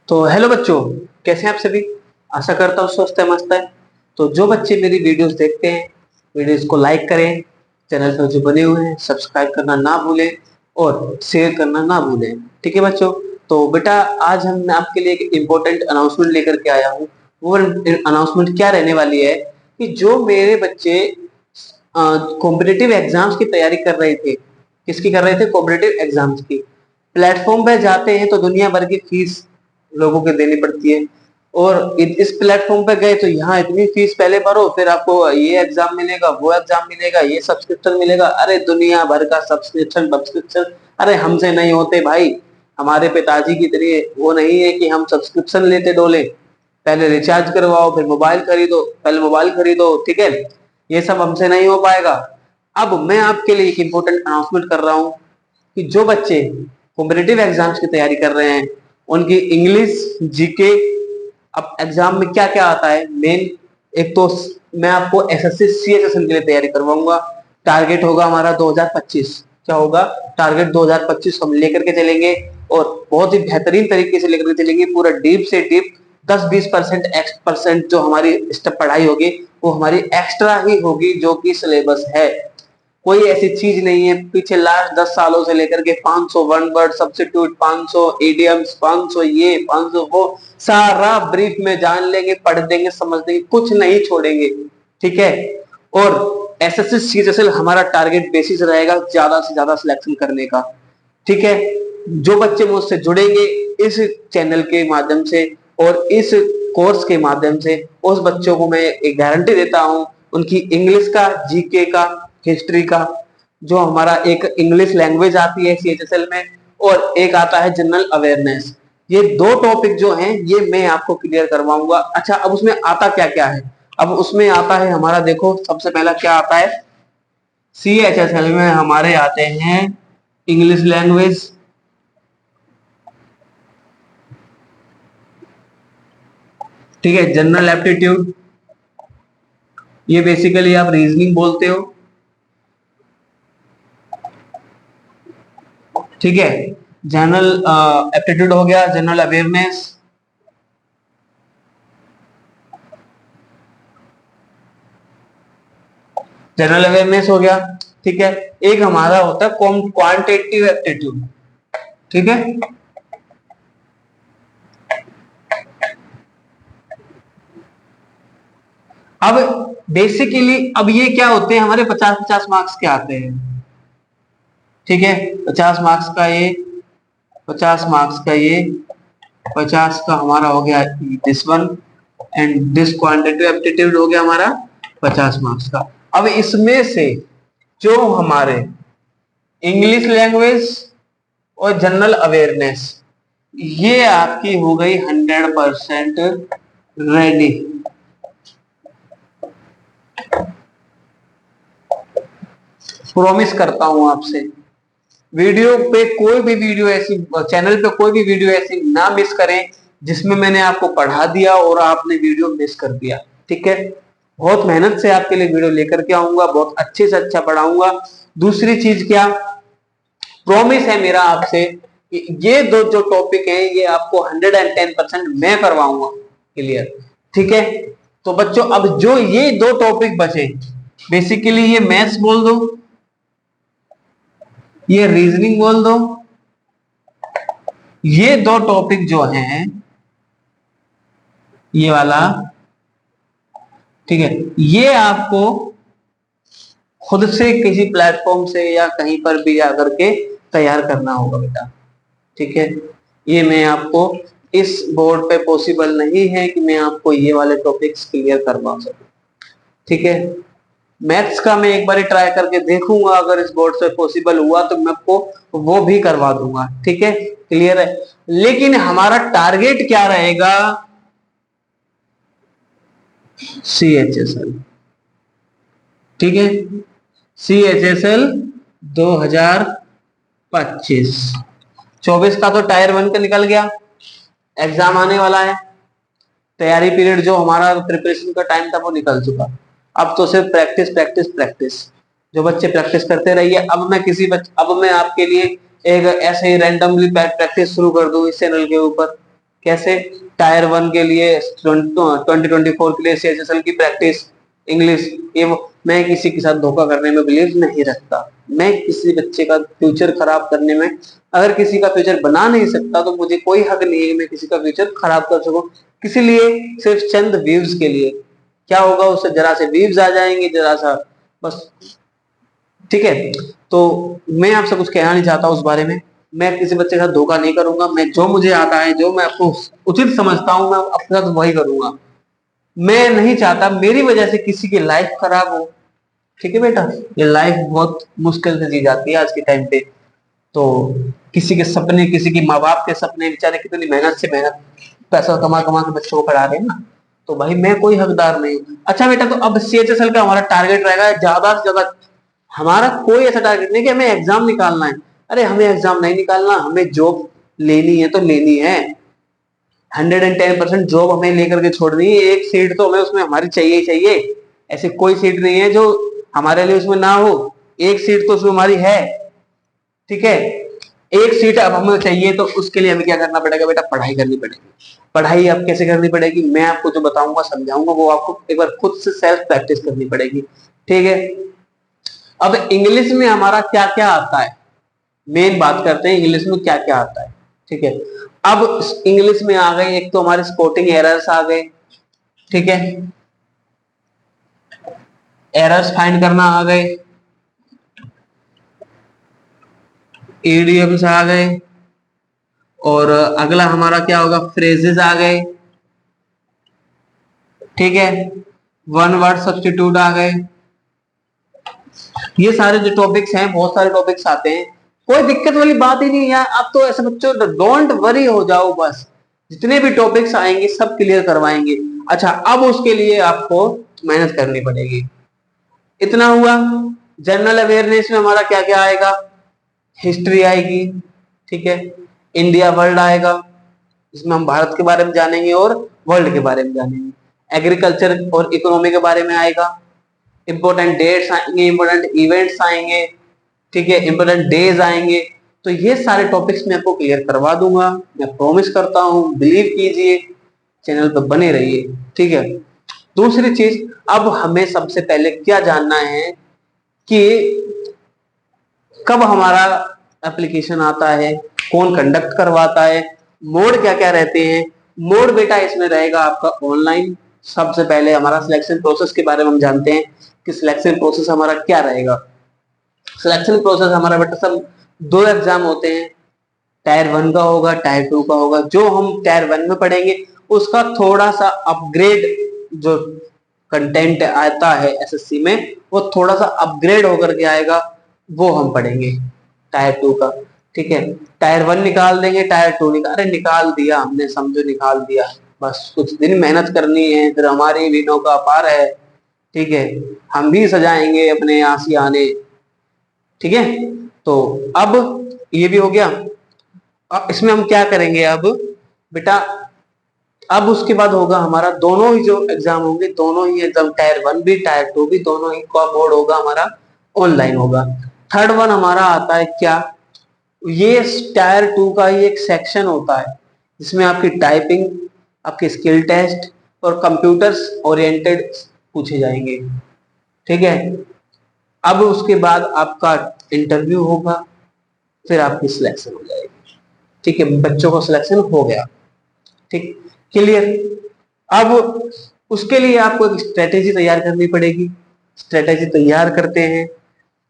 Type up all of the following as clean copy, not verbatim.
तो हेलो बच्चों, कैसे हैं आप सभी। आशा करता हूँ स्वस्थ है, मस्त है। तो जो बच्चे मेरी वीडियोस देखते हैं, वीडियोस को लाइक करें, चैनल पर जो बने हुए हैं सब्सक्राइब करना ना भूलें और शेयर करना ना भूलें। ठीक है बच्चों। तो बेटा, आज हम आपके लिए एक इम्पोर्टेंट अनाउंसमेंट लेकर के आया हूँ। वो अनाउंसमेंट क्या रहने वाली है कि जो मेरे बच्चे कॉम्पिटिटिव एग्जाम्स की तैयारी कर रहे थे, किसकी कर रहे थे, कॉम्पिटिटिव एग्जाम्स की। प्लेटफॉर्म पे जाते हैं तो दुनिया भर की फीस लोगों को देनी पड़ती है, और इस प्लेटफॉर्म पे गए तो यहाँ इतनी फीस पहले भरो, फिर आपको ये एग्जाम मिलेगा, वो एग्जाम मिलेगा, ये सब्सक्रिप्शन मिलेगा। अरे दुनिया भर का सब्सक्रिप्शन। अरे हमसे नहीं होते भाई। हमारे पिताजी की तरह वो नहीं है कि हम सब्सक्रिप्शन लेते डोले। पहले रिचार्ज करवाओ, फिर मोबाइल खरीदो, पहले मोबाइल खरीदो। ठीक है, ये सब हमसे नहीं हो पाएगा। अब मैं आपके लिए एक इंपॉर्टेंट अनाउंसमेंट कर रहा हूँ कि जो बच्चे कॉम्पिटिटिव एग्जाम्स की तैयारी कर रहे हैं, उनकी इंग्लिश, जीके, अब एग्जाम में क्या क्या आता है मेन। एक तो मैं आपको एसएससी सीएचएसएल के लिए तैयारी करवाऊंगा। टारगेट होगा हमारा 2025। क्या होगा? टारगेट 2025 हम लेकर के चलेंगे, और बहुत ही बेहतरीन तरीके से लेकर के चलेंगे। पूरा डीप से डीप 10-20% एक्स% जो हमारी स्टेप पढ़ाई होगी वो हमारी एक्स्ट्रा ही होगी, जो कि सिलेबस है। कोई ऐसी चीज नहीं है। पीछे लास्ट 10 सालों से लेकर के 500 वन वर्ड सब्स्टिट्यूट, 500 इडियम्स, 500 ये, 500 वो, सारा ब्रीफ में जान लेंगे, पढ़ देंगे, समझ देंगे, कुछ नहीं छोड़ेंगे। ठीक है। और एसएससी सीएचएसएल हमारा टारगेट बेसिस रहेगा ज्यादा से ज्यादा सिलेक्शन करने का। ठीक है। जो बच्चे मुझसे जुड़ेंगे इस चैनल के माध्यम से और इस कोर्स के माध्यम से, उस बच्चों को मैं एक गारंटी देता हूं, उनकी इंग्लिश का, जीके का, हिस्ट्री का, जो हमारा एक इंग्लिश लैंग्वेज आती है सीएचएसएल में, और एक आता है जनरल अवेयरनेस, ये दो टॉपिक जो हैं ये मैं आपको क्लियर करवाऊंगा। अच्छा, अब उसमें आता क्या क्या है? अब उसमें आता है हमारा, देखो सबसे पहला क्या आता है, सीएचएसएल में हमारे आते हैं इंग्लिश लैंग्वेज, ठीक है, जनरल एप्टीट्यूड, ये बेसिकली आप रीजनिंग बोलते हो। ठीक है। जनरल एप्टीट्यूड हो गया, जनरल अवेयरनेस, जनरल अवेयरनेस हो गया। ठीक है। एक हमारा होता है क्वांटिटेटिव एप्टीट्यूड। ठीक है। अब बेसिकली अब ये क्या होते हैं, हमारे 50-50 मार्क्स के आते हैं। ठीक है। 50 मार्क्स का ये, 50 मार्क्स का ये, 50 का हमारा हो गया this one, and this quantitative aptitude हो गया हमारा 50 मार्क्स का। अब इसमें से जो हमारे इंग्लिश लैंग्वेज और जनरल अवेयरनेस, ये आपकी हो गई 100% रेडी। प्रॉमिस करता हूं आपसे, वीडियो पे कोई भी वीडियो ऐसी, चैनल पे कोई भी वीडियो ऐसी ना मिस करें जिसमें मैंने आपको पढ़ा दिया और आपने वीडियो मिस कर दिया। ठीक है। बहुत मेहनत से आपके लिए वीडियो लेकर के आऊंगा, बहुत अच्छे से अच्छा पढ़ाऊंगा। दूसरी चीज क्या, प्रॉमिस है मेरा आपसे कि ये दो जो टॉपिक हैं ये आपको 110% मैं करवाऊंगा क्लियर। ठीक है। तो बच्चों, अब जो ये दो टॉपिक बचे, बेसिकली ये मैथ्स बोल दो, ये रीजनिंग बोल दो, ये दो टॉपिक जो हैं, ये वाला, ठीक है, ये आपको खुद से किसी प्लेटफॉर्म से या कहीं पर भी जाकर के तैयार करना होगा बेटा। ठीक है। ये मैं आपको, इस बोर्ड पे पॉसिबल नहीं है कि मैं आपको ये वाले टॉपिक्स क्लियर करवा सकूं। ठीक है। मैथ्स का मैं एक बार ट्राई करके देखूंगा, अगर इस बोर्ड से पॉसिबल हुआ तो मैं आपको वो भी करवा दूंगा। ठीक है, क्लियर है। लेकिन हमारा टारगेट क्या रहेगा, सीएचएसएल। ठीक है, सीएचएसएल 2025। 24 का तो टायर 1 का निकल गया, एग्जाम आने वाला है। तैयारी पीरियड जो हमारा प्रिपरेशन का टाइम था वो निकल चुका। अब तो सिर्फ प्रैक्टिस प्रैक्टिस प्रैक्टिस। जो बच्चे प्रैक्टिस करते रहिए। अब मैं आपके लिए एक ऐसे ही रैंडमली प्रैक्टिस शुरू कर दूं इस चैनल के ऊपर। कैसे? टायर 1 के लिए 2024 के लिए CHSL की प्रैक्टिस इंग्लिश, ये मैं किसी के साथ धोखा करने में बिलीव नहीं रखता। मैं किसी बच्चे का फ्यूचर खराब करने में, अगर किसी का फ्यूचर बना नहीं सकता तो मुझे कोई हक नहीं है मैं किसी का फ्यूचर खराब कर सकूं किसी लिए, सिर्फ चंद व्यूज के लिए। क्या होगा उससे? जरा से व्यूज आ जाएंगे, जरा सा बस। ठीक है, तो मैं आपसे कुछ कहना नहीं चाहता उस बारे में। मैं किसी बच्चे के साथ धोखा नहीं करूंगा। मैं जो मुझे आता है, जो मैं आपको उचित समझता हूं, मैं अपने साथ वही करूंगा। मैं नहीं चाहता मेरी वजह से किसी की लाइफ खराब हो। ठीक है बेटा, ये लाइफ बहुत मुश्किल से जी जाती है आज के टाइम पे। तो किसी के सपने, किसी की माँ बाप के सपने, बेचारे कितनी मेहनत से मेहनत पैसा कमा कमा के बच्चों को पढ़ा रहे हैं ना, तो भाई मैं कोई हकदार नहीं हूँ। अच्छा बेटा, तो अब CHSL का हमारा टारगेट रहेगा ज्यादा से ज्यादा। हमारा कोई ऐसा टारगेट नहीं कि हमें एग्जाम निकालना है। अरे हमें एग्जाम नहीं निकालना, हमें जॉब लेनी है तो लेनी है। 110% जॉब हमें लेकर के छोड़नी है। एक सीट तो हमें उसमें हमारी चाहिए ही चाहिए। ऐसे कोई सीट नहीं है जो हमारे लिए उसमें ना हो। एक सीट तो उसमें हमारी है। ठीक है, एक सीट अब हमें चाहिए तो उसके लिए हमें क्या करना पड़ेगा बेटा? पढ़ाई करनी पड़ेगी। पढ़ाई अब कैसे करनी पड़ेगी? मैं आपको जो बताऊंगा, समझाऊंगा, वो आपको एक बार खुद से सेल्फ प्रैक्टिस करनी पड़ेगी। ठीक है, अब इंग्लिश में हमारा क्या क्या आता है, मेन बात करते हैं इंग्लिश में क्या क्या आता है। ठीक है, अब इंग्लिश में आ गए, एक तो हमारे स्पोर्टिंग एरर्स आ गए। ठीक है, एरर्स फाइंड करना आ गए, ईडीएम्स आ गए, और अगला हमारा क्या होगा? फ्रेजेस आ गए। ठीक है, वन वर्ड सब्स्टिट्यूट आ गए। ये सारे जो टॉपिक्स हैं, बहुत सारे टॉपिक्स आते हैं, कोई दिक्कत वाली बात ही नहीं है यार। अब तो ऐसे बच्चों डोंट वरी हो जाओ, बस जितने भी टॉपिक्स आएंगे सब क्लियर करवाएंगे। अच्छा, अब उसके लिए आपको मेहनत करनी पड़ेगी। इतना हुआ। जनरल अवेयरनेस में हमारा क्या क्या आएगा? हिस्ट्री आएगी। ठीक है, इंडिया वर्ल्ड आएगा, इसमें हम भारत के बारे में जानेंगे और वर्ल्ड के बारे में जानेंगे। एग्रीकल्चर और इकोनॉमी के बारे में आएगा। इंपॉर्टेंट डेट्स आएंगे, इंपॉर्टेंट इवेंट्स आएंगे। ठीक है, इंपॉर्टेंट डेज आएंगे। तो ये सारे टॉपिक्स मैं आपको क्लियर करवा दूंगा, मैं प्रॉमिस करता हूँ। बिलीव कीजिए, चैनल पर बने रहिए। ठीक है, दूसरी चीज, अब हमें सबसे पहले क्या जानना है कि कब हमारा एप्लीकेशन आता है, कौन कंडक्ट करवाता है, मोड क्या क्या रहते हैं। मोड बेटा इसमें रहेगा आपका ऑनलाइन। सबसे पहले हमारा सिलेक्शन प्रोसेस के बारे में हम जानते हैं कि सिलेक्शन प्रोसेस हमारा क्या रहेगा। सिलेक्शन प्रोसेस हमारा बेटा सब दो एग्जाम होते हैं, टायर 1 का होगा, टायर 2 का होगा। जो हम टायर 1 में पढ़ेंगे उसका थोड़ा सा अपग्रेड जो कंटेंट आता है SSC में, वो थोड़ा सा अपग्रेड होकर के आएगा, वो हम पढ़ेंगे टायर 2 का। ठीक है, टायर 1 निकाल देंगे, टायर 2 निकाल, अरे निकाल दिया हमने, समझो निकाल दिया। बस कुछ दिन मेहनत करनी है, फिर हमारी भी नौका पार है। ठीक है, हम भी सजाएंगे अपने आशियाने। ठीक है, तो अब ये भी हो गया। अब इसमें हम क्या करेंगे अब बेटा? अब उसके बाद होगा हमारा दोनों ही जो एग्जाम होंगे, दोनों ही एग्जाम, टायर 1 भी टायर 2 भी, दोनों ही का बोर्ड होगा हमारा ऑनलाइन होगा। थर्ड वन हमारा आता है क्या? ये टायर 2 का ही एक सेक्शन होता है जिसमें आपकी टाइपिंग, आपके स्किल टेस्ट और कंप्यूटर्स ओरिएंटेड पूछे जाएंगे। ठीक है, अब उसके बाद आपका इंटरव्यू होगा, फिर आपकी सिलेक्शन हो जाएगी। ठीक है, बच्चों का सिलेक्शन हो गया। ठीक, क्लियर। अब उसके लिए आपको एक स्ट्रेटेजी तैयार करनी पड़ेगी। स्ट्रेटेजी तैयार करते हैं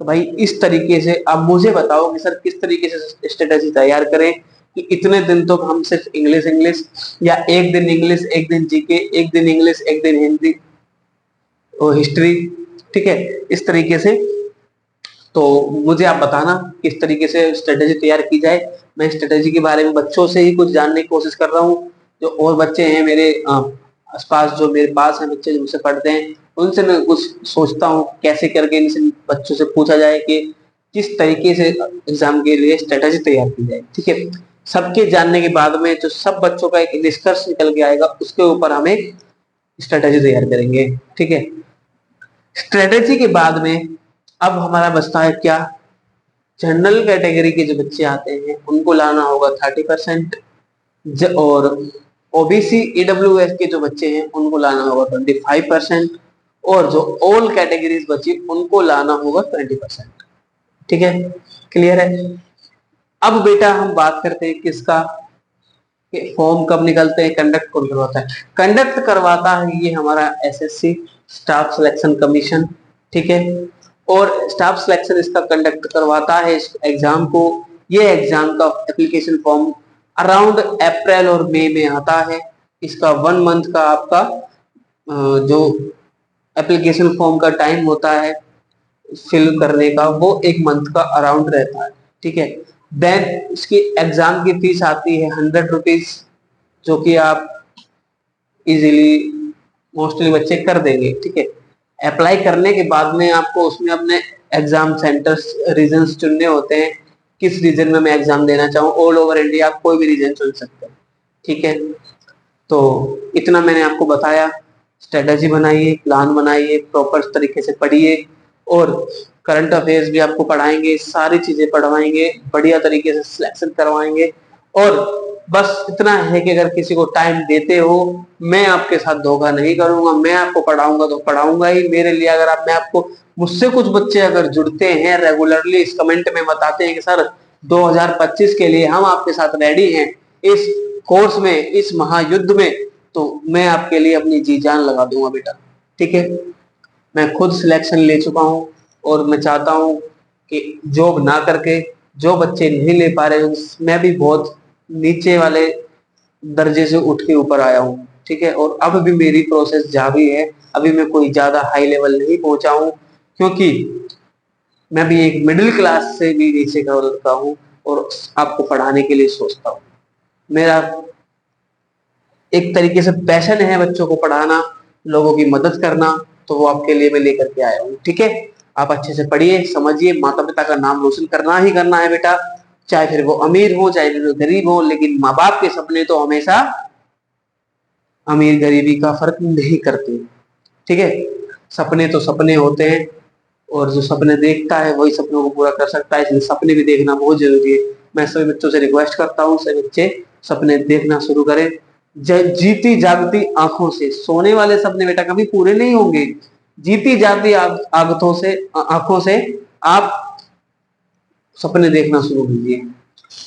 तो भाई इस तरीके से अब मुझे बताओ कि सर किस तरीके से स्ट्रेटेजी तैयार करें कि इतने दिन तो हम सिर्फ इंग्लिश इंग्लिश, या एक दिन इंग्लिश एक दिन जीके, एक दिन इंग्लिश एक दिन हिंदी और हिस्ट्री। ठीक है, इस तरीके से। तो मुझे आप बताना किस तरीके से स्ट्रेटेजी तैयार की जाए। मैं स्ट्रेटेजी के बारे में बच्चों से ही कुछ जानने की कोशिश कर रहा हूँ। जो और बच्चे हैं मेरे आसपास, जो मेरे पास हैं बच्चे जो मुझसे पढ़ते हैं, उनसे मैं कुछ सोचता हूँ कैसे करके इनसे बच्चों से पूछा जाए कि किस तरीके से एग्जाम के लिए स्ट्रेटेजी तैयार की जाए। ठीक है, सबके जानने के बाद में जो सब बच्चों का एक निष्कर्ष निकल के आएगा, उसके ऊपर हम एक स्ट्रेटेजी तैयार करेंगे। ठीक है, स्ट्रेटेजी के बाद में अब हमारा बचता है क्या? जनरल कैटेगरी के जो बच्चे आते हैं उनको लाना होगा 30%, और ओबीसी ईडब्ल्यूएस के जो बच्चे हैं उनको लाना होगा 25%, और जो ऑल कैटेगरीज बची उनको लाना होगा 20%। ठीक है, क्लियर है। अब बेटा हम बात करते हैं किसका, कि फॉर्म कब निकलते हैं, कंडक्ट कौन करवाता है। कंडक्ट करवाता है ये हमारा एसएससी स्टाफ सिलेक्शन कमीशन। ठीक है, और स्टाफ सिलेक्शन इसका कंडक्ट करवाता है इस एग्जाम को। ये एग्जाम का एप्लीकेशन फॉर्म अराउंड अप्रैल और मई में आता है। इसका 1 मंथ का आपका जो एप्लीकेशन फॉर्म का टाइम होता है फिल करने का, वो 1 मंथ का अराउंड रहता है। ठीक है, देन इसकी एग्जाम की फीस आती है 100 रुपीज, जो कि आप इजीली मोस्टली बच्चे कर देंगे। ठीक है, अप्लाई करने के बाद में आपको उसमें अपने एग्जाम सेंटर्स रीजन्स चुनने होते हैं, किस रीजन में मैं एग्जाम देना चाहूँ। ऑल ओवर इंडिया आप कोई भी रीजन चुन सकते हैं। ठीक है, तो इतना मैंने आपको बताया। स्ट्रेटेजी बनाइए, प्लान बनाइए, प्रॉपर तरीके से पढ़िए, और करंट अफेयर्स भी आपको पढ़ाएंगे, सारी चीजें पढ़वाएंगे, बढ़िया तरीके से सिलेक्शन करवाएंगे। और बस इतना है कि अगर किसी को टाइम देते हो, मैं आपके साथ धोखा नहीं करूंगा, मैं आपको पढ़ाऊंगा तो पढ़ाऊंगा ही। मेरे लिए अगर आप, मैं आपको, मुझसे कुछ बच्चे अगर जुड़ते हैं रेगुलरली, इस कमेंट में बताते हैं कि सर 2025 के लिए हम आपके साथ रेडी हैं इस कोर्स में, इस महायुद्ध में, तो मैं आपके लिए अपनी जी जान लगा दूंगा बेटा। ठीक है, मैं खुद सिलेक्शन ले चुका हूं, और मैं चाहता हूं कि जॉब ना करके जो बच्चे नहीं ले पा रहे, मैं भी बहुत नीचे वाले दर्जे से उठ के ऊपर आया हूं। ठीक है, और अब भी मेरी प्रोसेस जारी है, अभी मैं कोई ज्यादा हाई लेवल नहीं पहुंचा हूं, क्योंकि मैं भी एक मिडिल क्लास से भी नीचे का लड़का हूं, और आपको पढ़ाने के लिए सोचता हूं। मेरा एक तरीके से पैशन है बच्चों को पढ़ाना, लोगों की मदद करना, तो वो आपके लिए मैं लेकर के आया हूँ। ठीक है, आप अच्छे से पढ़िए, समझिए, माता पिता का नाम रोशन करना ही करना है बेटा, चाहे फिर वो अमीर हो चाहे फिर वो गरीब हो, लेकिन माँ बाप के सपने तो हमेशा अमीर गरीबी का फर्क नहीं करते। ठीक है, सपने तो सपने होते हैं, और जो सपने देखता है वही सपनों को पूरा कर सकता है, इसलिए सपने भी देखना बहुत जरूरी है। मैं सभी बच्चों से रिक्वेस्ट करता हूँ, सभी बच्चे सपने देखना शुरू करें। जीती जागती आंखों से, सोने वाले सपने बेटा कभी पूरे नहीं होंगे। जीती जागती आंखों से आप सपने देखना शुरू कीजिए।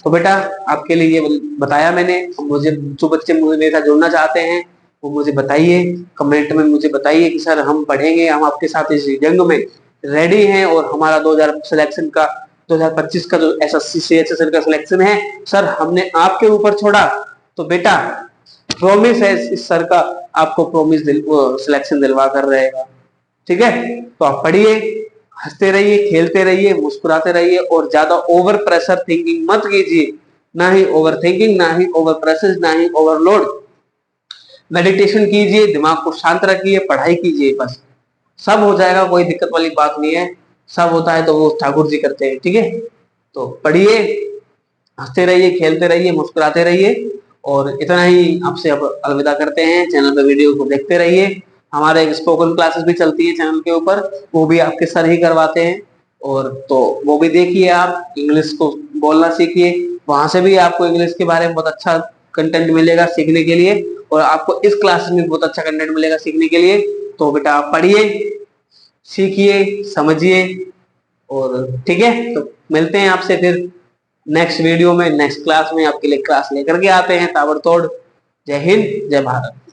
तो बेटा आपके लिए ये बताया मैंने। मुझे जो बच्चे मुझे मेरे साथ जुड़ना चाहते हैं वो मुझे बताइए, कमेंट में मुझे बताइए कि सर हम पढ़ेंगे, हम आपके साथ इस जंग में रेडी हैं, और हमारा 2000 सिलेक्शन का 2025 का जो एसएससी सीएचएसएल का सिलेक्शन है सर हमने आपके ऊपर छोड़ा। तो बेटा प्रॉमिस है इस सर का, आपको प्रॉमिस सिलेक्शन दिलवा कर रहेगा। ठीक है, तो आप पढ़िए, हंसते रहिए, खेलते रहिए, मुस्कुराते रहिए, और ज्यादा ओवर प्रेशर थिंकिंग मत कीजिए, ना ही ओवर थिंकिंग, ना ही ओवर प्रेशर, ना ही ओवरलोड। मेडिटेशन कीजिए, दिमाग को शांत रखिए, पढ़ाई कीजिए, बस सब हो जाएगा, कोई दिक्कत वाली बात नहीं है। सब होता है तो वो ठाकुर जी करते हैं। ठीक है, तो पढ़िए, हंसते रहिए, खेलते रहिए, मुस्कुराते रहिए, और इतना ही आपसे अब अलविदा करते हैं। चैनल पे वीडियो को देखते रहिए, हमारे स्पोकन क्लासेस भी चलती है चैनल के ऊपर, वो भी आपके सर ही करवाते हैं, और तो वो भी देखिए, आप इंग्लिश को बोलना सीखिए, वहां से भी आपको इंग्लिश के बारे में बहुत अच्छा कंटेंट मिलेगा सीखने के लिए, और आपको इस क्लास में बहुत अच्छा कंटेंट मिलेगा सीखने के लिए। तो बेटा आप पढ़िए, सीखिए, समझिए, और ठीक है, तो मिलते हैं आपसे फिर नेक्स्ट वीडियो में, नेक्स्ट क्लास में आपके लिए क्लास लेकर के आते हैं ताबड़तोड़। जय हिंद, जय भारत।